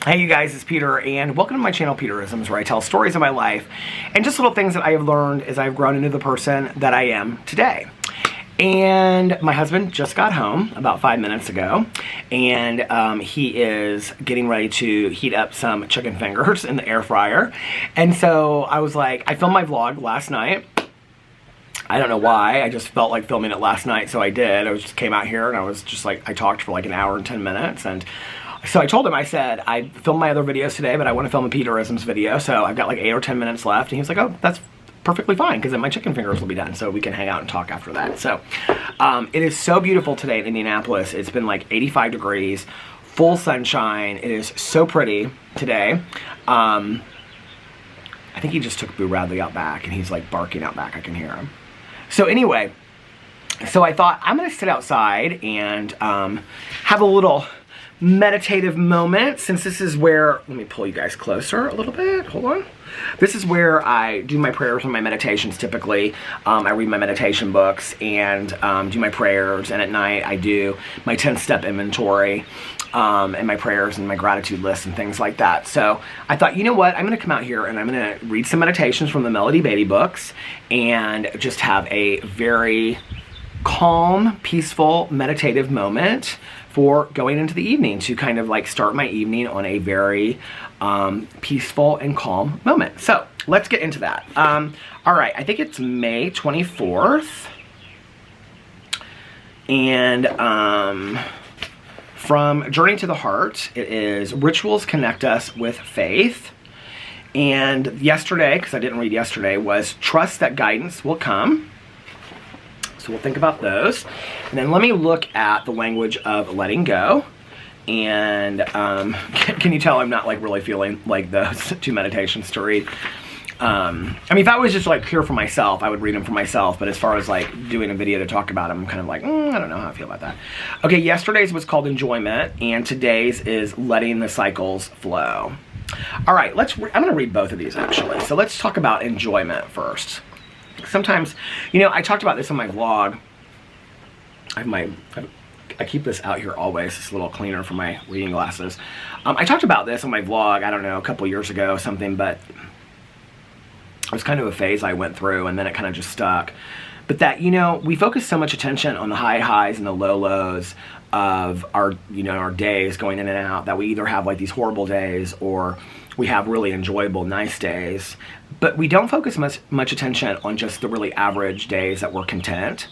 Hey you guys, it's Peter, and welcome to my channel, Peterisms, where I tell stories of my life and just little things that I have learned as I've grown into the person that I am today. And my husband just got home about 5 minutes ago, and he is getting ready to heat up some chicken fingers in the air fryer. And so I was like, I filmed my vlog last night. I don't know why, I just felt like filming it last night, so I did. I just came out here and I was just like, I talked for like an hour and 10 minutes, and so I told him, I said, I filmed my other videos today, but I want to film a Peterisms video, so I've got like 8 or 10 minutes left. And he was like, oh, that's perfectly fine, because then my chicken fingers will be done, so we can hang out and talk after that. So it is so beautiful today in Indianapolis. It's been like 85 degrees, full sunshine. It is so pretty today. I think he just took Boo Radley out back, and he's like barking out back. I can hear him. So anyway, so I thought I'm going to sit outside and have a little meditative moment, since this is where, let me pull you guys closer a little bit, hold on. This is where I do my prayers and my meditations typically. I read my meditation books and do my prayers, and at night I do my 10-step inventory and my prayers and my gratitude list and things like that. So I thought, you know what, I'm going to come out here and I'm going to read some meditations from the Melody Beatty books and just have a very calm, peaceful, meditative moment for going into the evening, to kind of like start my evening on a very peaceful and calm moment. So let's get into that. All right, I think it's May 24th. And from Journey to the Heart, it is Rituals Connect Us with Faith. And yesterday, because I didn't read yesterday, was Trust That Guidance Will Come. So we'll think about those. And then let me look at the language of letting go. And can you tell I'm not like really feeling like those two meditations to read? I mean, if I was just like here for myself, I would read them for myself. But as far as like doing a video to talk about them, I'm kind of like, I don't know how I feel about that. Okay, yesterday's was called Enjoyment, and today's is Letting the Cycles Flow. All right, I'm going to read both of these actually. So let's talk about enjoyment first. Sometimes, you know, I talked about this on my vlog. I keep this out here always. It's a little cleaner for my reading glasses. I talked about this on my vlog, I don't know, a couple years ago or something, but it was kind of a phase I went through, and then it kind of just stuck. But that, you know, we focus so much attention on the high highs and the low lows of our, you know, our days going in and out, that we either have like these horrible days or we have really enjoyable, nice days. But we don't focus much attention on just the really average days that we're content.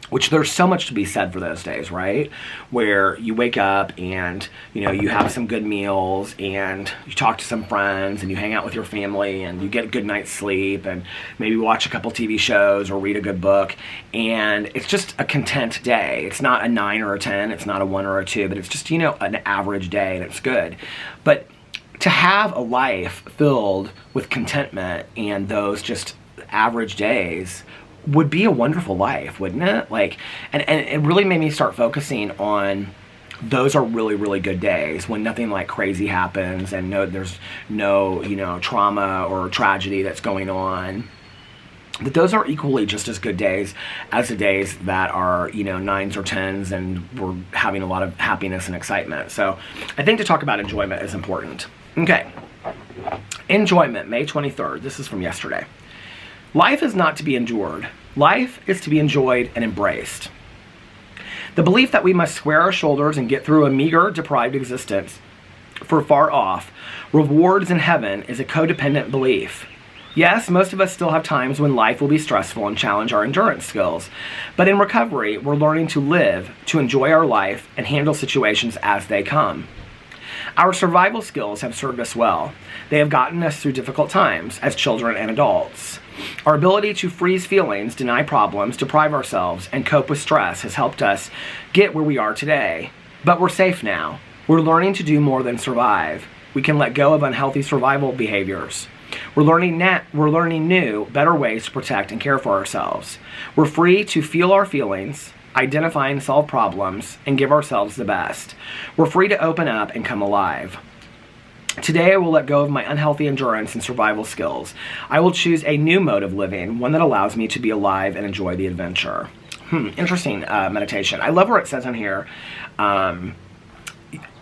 Which there's so much to be said for those days, right? Where you wake up and, you know, you have some good meals and you talk to some friends and you hang out with your family and you get a good night's sleep and maybe watch a couple TV shows or read a good book. And it's just a content day. It's not a 9 or a 10, it's not a 1 or a 2, but it's just, you know, an average day, and it's good. But to have a life filled with contentment and those just average days would be a wonderful life, wouldn't it? Like, and it really made me start focusing on those are really, really good days when nothing like crazy happens and there's no, you know, trauma or tragedy that's going on. But those are equally just as good days as the days that are, you know, 9s or 10s and we're having a lot of happiness and excitement. So I think to talk about enjoyment is important. Okay. Enjoyment, May 23rd. This is from yesterday. Life is not to be endured. Life is to be enjoyed and embraced. The belief that we must square our shoulders and get through a meager, deprived existence for far off rewards in heaven is a codependent belief. Yes, most of us still have times when life will be stressful and challenge our endurance skills. But in recovery, we're learning to live, to enjoy our life, and handle situations as they come. Our survival skills have served us well. They have gotten us through difficult times as children and adults. Our ability to freeze feelings, deny problems, deprive ourselves, and cope with stress has helped us get where we are today. But we're safe now. We're learning to do more than survive. We can let go of unhealthy survival behaviors. We're learning new, better ways to protect and care for ourselves. We're free to feel our feelings, identify and solve problems, and give ourselves the best. We're free to open up and come alive. Today I will let go of my unhealthy endurance and survival skills. I will choose a new mode of living, one that allows me to be alive and enjoy the adventure. Interesting meditation. I love where it says on here,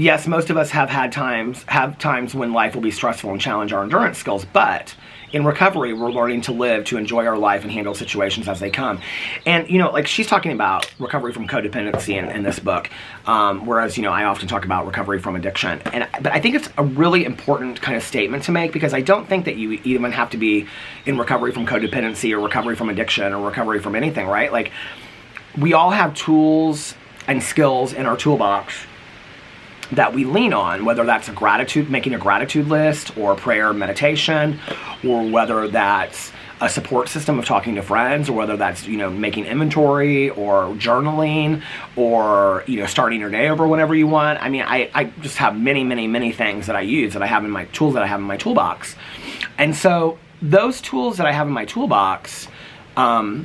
yes, most of us have times when life will be stressful and challenge our endurance skills, but in recovery, we're learning to live, to enjoy our life, and handle situations as they come. And, like she's talking about recovery from codependency in this book, whereas, I often talk about recovery from addiction. But I think it's a really important kind of statement to make, because I don't think that you even have to be in recovery from codependency or recovery from addiction or recovery from anything, right? Like, we all have tools and skills in our toolbox that we lean on, whether that's making a gratitude list, or prayer, meditation, or whether that's a support system of talking to friends, or whether that's, making inventory or journaling, or, starting your day over whenever you want. I mean, I just have many, many, many things that I use, that I have in my tools that I have in my toolbox. And so those tools that I have in my toolbox, I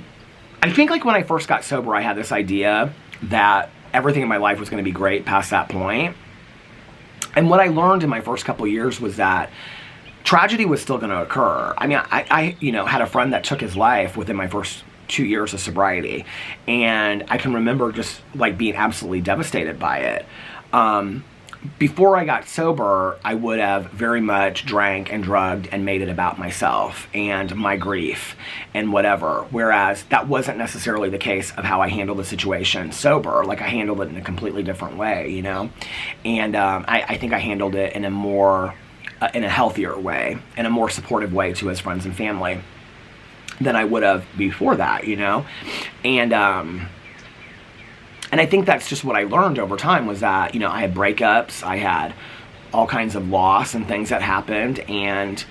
think like when I first got sober, I had this idea that everything in my life was going to be great past that point. And what I learned in my first couple years was that tragedy was still going to occur. I mean, I had a friend that took his life within my first 2 years of sobriety, and I can remember just like being absolutely devastated by it. Before I got sober, I would have very much drank and drugged and made it about myself and my grief and whatever, whereas that wasn't necessarily the case of how I handled the situation sober. Like, I handled it in a completely different way, and I think I handled it in a more, in a healthier way, in a more supportive way to his friends and family than I would have before that, And I think that's just what I learned over time, was that, I had breakups, I had all kinds of loss and things that happened, and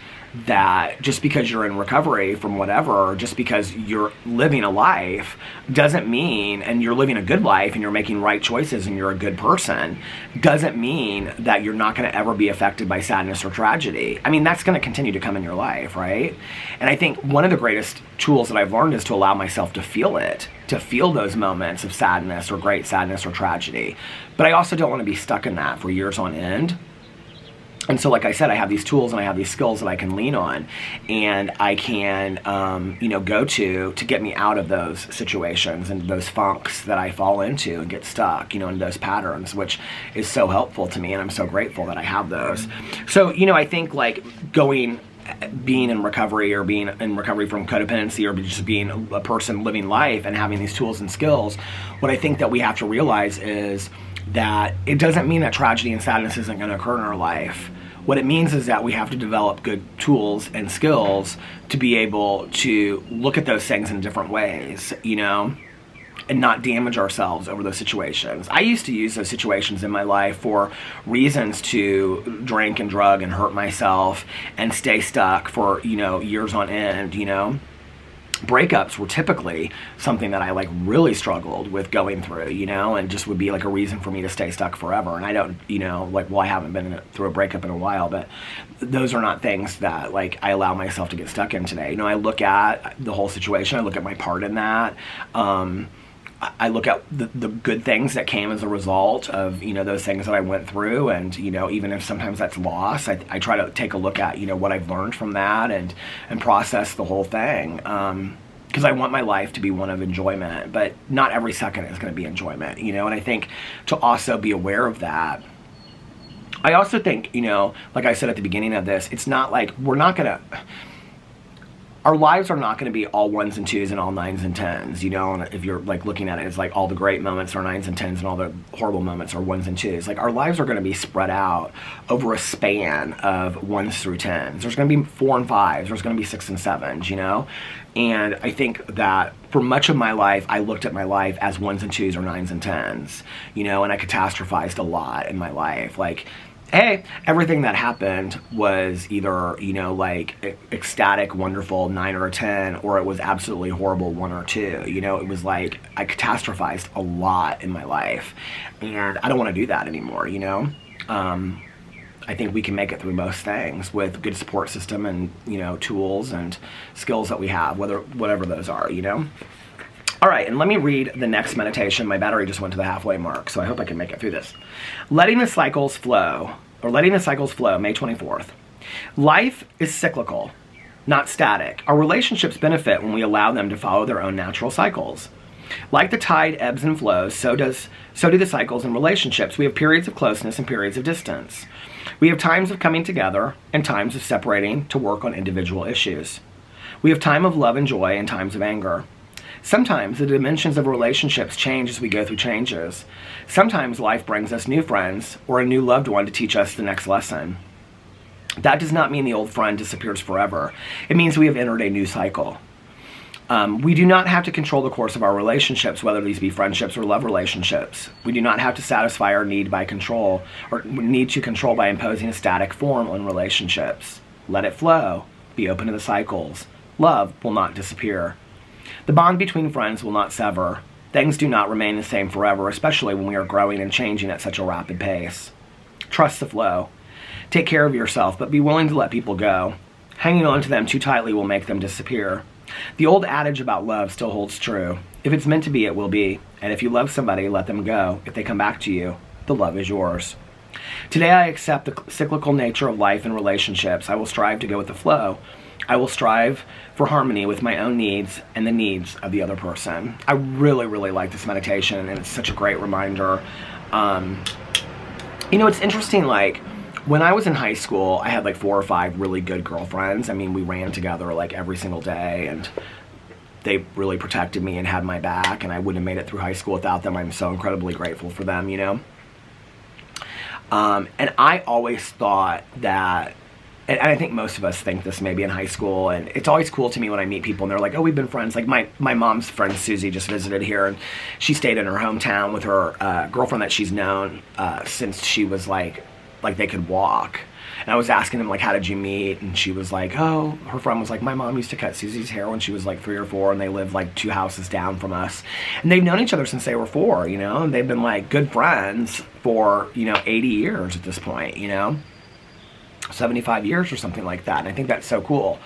that just because you're in recovery from whatever, or just because you're living a life, doesn't mean, and you're living a good life and you're making right choices and you're a good person, doesn't mean that you're not going to ever be affected by sadness or tragedy. I mean, that's going to continue to come in your life, right? And I think one of the greatest tools that I've learned is to allow myself to feel it, to feel those moments of sadness or great sadness or tragedy. But I also don't want to be stuck in that for years on end. And so, like I said, I have these tools and I have these skills that I can lean on, and I can, go to get me out of those situations and those funks that I fall into and get stuck, in those patterns, which is so helpful to me, and I'm so grateful that I have those. So, I think like being in recovery, or being in recovery from codependency, or just being a person living life and having these tools and skills, what I think that we have to realize is that it doesn't mean that tragedy and sadness isn't going to occur in our life. What it means is that we have to develop good tools and skills to be able to look at those things in different ways, and not damage ourselves over those situations. I used to use those situations in my life for reasons to drink and drug and hurt myself and stay stuck for, years on end, Breakups were typically something that I really struggled with going through, and just would be like a reason for me to stay stuck forever. And I don't, I haven't been through a breakup in a while, but those are not things that I allow myself to get stuck in today. I look at the whole situation, I look at my part in that. I look at the good things that came as a result of, those things that I went through. And, even if sometimes that's loss, I try to take a look at, what I've learned from that and process the whole thing. Because I want my life to be one of enjoyment, but not every second is going to be enjoyment, and I think to also be aware of that. I also think, like I said at the beginning of this, it's not like our lives are not going to be all ones and twos and all nines and tens, and if you're looking at it, it's all the great moments are nines and tens and all the horrible moments are ones and twos. Our lives are going to be spread out over a span of ones through tens. There's going to be 4 and 5s, there's going to be 6 and 7s, and I think that for much of my life, I looked at my life as ones and twos or nines and tens, and I catastrophized a lot in my life. Hey, everything that happened was either, ecstatic, wonderful 9 or a 10, or it was absolutely horrible 1 or 2. It was I catastrophized a lot in my life, and I don't want to do that anymore, I think we can make it through most things with good support system and, tools and skills that we have, whatever those are, All right, and let me read the next meditation. My battery just went to the halfway mark, so I hope I can make it through this. Letting the cycles flow, May 24th. Life is cyclical, not static. Our relationships benefit when we allow them to follow their own natural cycles. Like the tide ebbs and flows, so do the cycles in relationships. We have periods of closeness and periods of distance. We have times of coming together and times of separating to work on individual issues. We have time of love and joy and times of anger. Sometimes the dimensions of relationships change as we go through changes. Sometimes life brings us new friends or a new loved one to teach us the next lesson. That does not mean the old friend disappears forever. It means we have entered a new cycle. We do not have to control the course of our relationships, whether these be friendships or love relationships. We do not have to satisfy our need by control or need to control by imposing a static form on relationships. Let it flow. Be open to the cycles. Love will not disappear. The bond between friends will not sever. Things do not remain the same forever, especially when we are growing and changing at such a rapid pace. Trust the flow. Take care of yourself, but be willing to let people go. Hanging on to them too tightly will make them disappear. The old adage about love still holds true. If it's meant to be, it will be. And if you love somebody, let them go. If they come back to you, the love is yours. Today I accept the cyclical nature of life and relationships. I will strive to go with the flow. I will strive for harmony with my own needs and the needs of the other person. I really, really like this meditation, and it's such a great reminder. It's interesting, like, when I was in high school, I had like 4 or 5 really good girlfriends. I mean, we ran together like every single day, and they really protected me and had my back, and I wouldn't have made it through high school without them. I'm so incredibly grateful for them, And I always thought that, and I think most of us think this maybe in high school, and it's always cool to me when I meet people and they're like, oh, we've been friends. Like my mom's friend Susie just visited here, and she stayed in her hometown with her girlfriend that she's known since she was like they could walk. And I was asking them, like, how did you meet? And she was like, oh, her friend was like, my mom used to cut Susie's hair when she was like 3 or 4, and they lived like 2 houses down from us. And they've known each other since they were 4, and they've been like good friends for, 80 years at this point, 75 years or something like that. And I think that's so cool.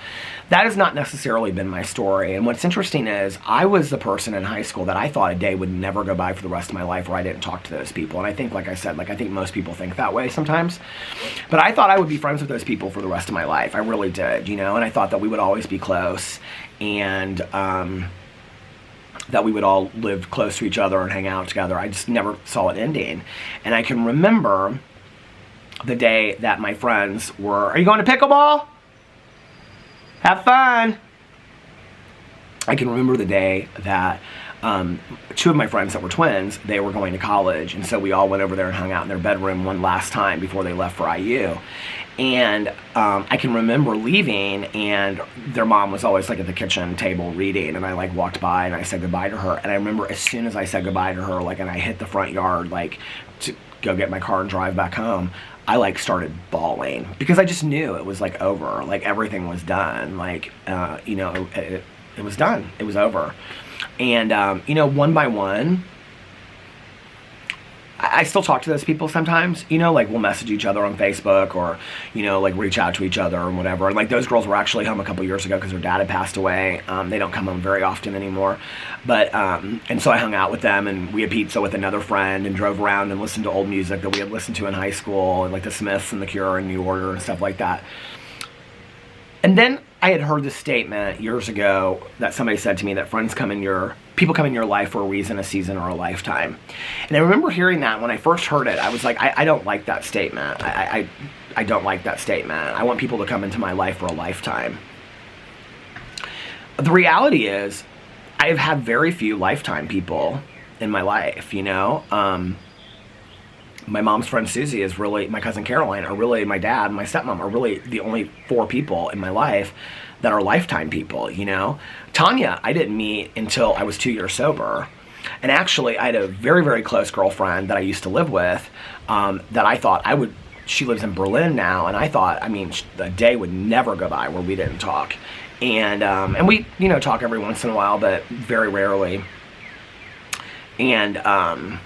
That has not necessarily been my story. And what's interesting is I was the person in high school that I thought a day would never go by for the rest of my life where I didn't talk to those people. And I think, like I said, I think most people think that way sometimes. But I thought I would be friends with those people for the rest of my life. I really did, and I thought that we would always be close, and that we would all live close to each other and hang out together. I just never saw it ending. And I can remember the day that my friends were, are you going to pickleball? Have fun. I can remember the day that 2 of my friends that were twins, they were going to college, and so we all went over there and hung out in their bedroom one last time before they left for IU. And I can remember leaving, and their mom was always like at the kitchen table reading, and I like walked by and I said goodbye to her. And I remember as soon as I said goodbye to her, and I hit the front yard to go get my car and drive back home, I started bawling because I just knew it was over, everything was done, it was done, it was over. And one by one, I still talk to those people sometimes, we'll message each other on Facebook or, reach out to each other or whatever. And those girls were actually home a couple years ago because their dad had passed away. They don't come home very often anymore. But, and so I hung out with them, and we had pizza with another friend and drove around and listened to old music that we had listened to in high school, and the Smiths and The Cure and New Order and stuff like that. And then I had heard this statement years ago that somebody said to me that people come in your life for a reason, a season, or a lifetime. And I remember hearing that when I first heard it. I was like, I don't like that statement. I don't like that statement. I want people to come into my life for a lifetime. The reality is, I have had very few lifetime people in my life, My mom's friend Susie is really, my cousin Caroline are really, my dad and my stepmom are really the only 4 people in my life that are lifetime people, Tanya, I didn't meet until I was 2 years sober. And actually, I had a very, very close girlfriend that I used to live with that I thought she lives in Berlin now, and I thought, a day would never go by where we didn't talk. And we, talk every once in a while, but very rarely. And,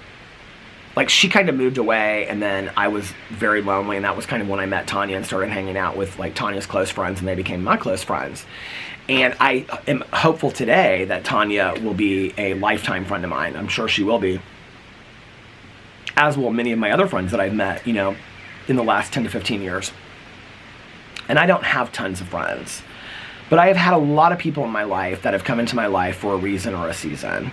she kind of moved away, and then I was very lonely, and that was kind of when I met Tanya and started hanging out with Tanya's close friends, and they became my close friends. And I am hopeful today that Tanya will be a lifetime friend of mine. I'm sure she will be, as will many of my other friends that I've met, in the last 10 to 15 years. And I don't have tons of friends, but I have had a lot of people in my life that have come into my life for a reason or a season.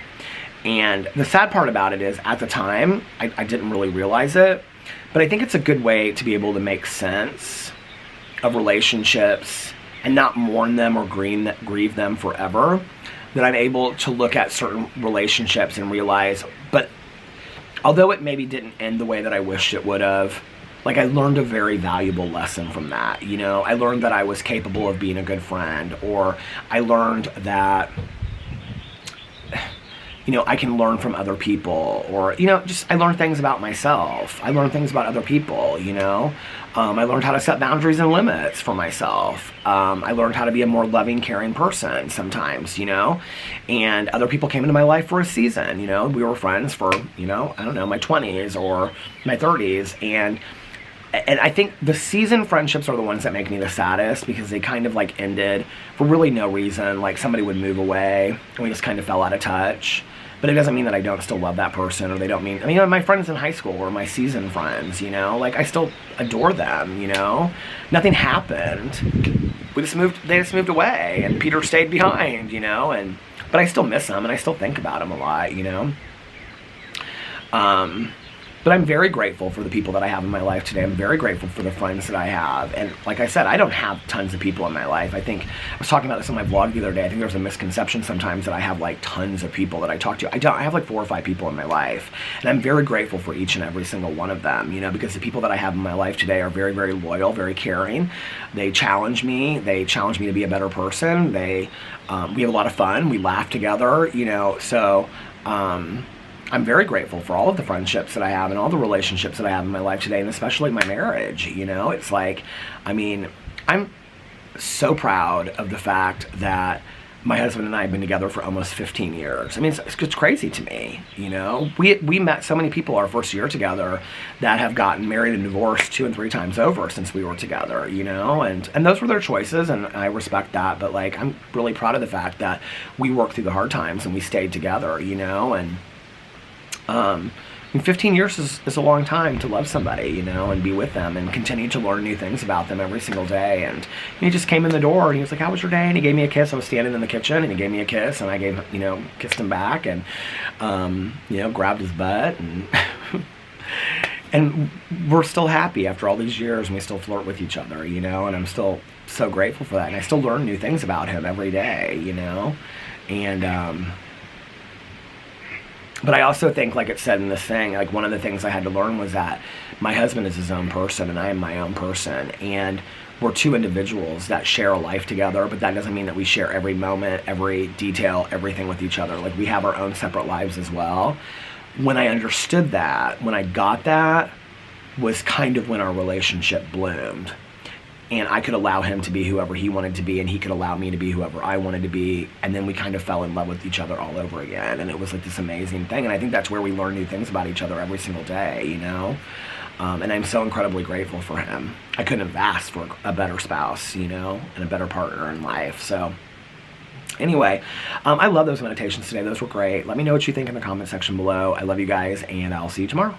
And the sad part about it is, at the time, I didn't really realize it, but I think it's a good way to be able to make sense of relationships and not mourn them or grieve them forever, that I'm able to look at certain relationships and realize, but although it maybe didn't end the way that I wished it would have, like, I learned a very valuable lesson from that, you know? I learned that I was capable of being a good friend, or I learned that, you know, I can learn from other people, or, you know, just I learned things about myself. I learned things about other people, you know? I learned how to set boundaries and limits for myself. I learned how to be a more loving, caring person sometimes, you know? And other people came into my life for a season, you know? We were friends for, you know, I don't know, my 20s or my 30s, and I think the season friendships are the ones that make me the saddest, because they kind of like ended for really no reason. Like, somebody would move away and we just kind of fell out of touch. But it doesn't mean that I don't still love that person, or they don't mean, I mean, you know, my friends in high school were my season friends, you know? Like, I still adore them, you know? Nothing happened. They just moved away, and Peter stayed behind, you know? But I still miss them, and I still think about them a lot, you know? But I'm very grateful for the people that I have in my life today. I'm very grateful for the friends that I have. And like I said, I don't have tons of people in my life. I think, I was talking about this on my vlog the other day, I think there's a misconception sometimes that I have like tons of people that I talk to. I don't. I have like 4 or 5 people in my life. And I'm very grateful for each and every single one of them, you know, because the people that I have in my life today are very, very loyal, very caring. They challenge me. They challenge me to be a better person. We have a lot of fun. We laugh together, you know, so, I'm very grateful for all of the friendships that I have and all the relationships that I have in my life today, and especially my marriage, you know? It's like, I mean, I'm so proud of the fact that my husband and I have been together for almost 15 years. I mean, it's crazy to me, you know? We met so many people our first year together that have gotten married and divorced 2 and 3 times over since we were together, you know? And those were their choices, and I respect that, but like, I'm really proud of the fact that we worked through the hard times and we stayed together, you know? And 15 years is a long time to love somebody, you know, and be with them and continue to learn new things about them every single day. And he just came in the door and he was like, "How was your day?" And he gave me a kiss. I was standing in the kitchen and he gave me a kiss, and I kissed him back, and, you know, grabbed his butt, and, and we're still happy after all these years, and we still flirt with each other, you know, and I'm still so grateful for that. And I still learn new things about him every day, you know, and, but I also think, like it said in this thing, like one of the things I had to learn was that my husband is his own person and I am my own person. And we're 2 individuals that share a life together, but that doesn't mean that we share every moment, every detail, everything with each other. Like, we have our own separate lives as well. When I understood that, when I got that, was kind of when our relationship bloomed. And I could allow him to be whoever he wanted to be, and he could allow me to be whoever I wanted to be. And then we kind of fell in love with each other all over again. And it was like this amazing thing. And I think that's where we learn new things about each other every single day, you know? And I'm so incredibly grateful for him. I couldn't have asked for a better spouse, you know, and a better partner in life. So anyway, I love those meditations today. Those were great. Let me know what you think in the comment section below. I love you guys, and I'll see you tomorrow.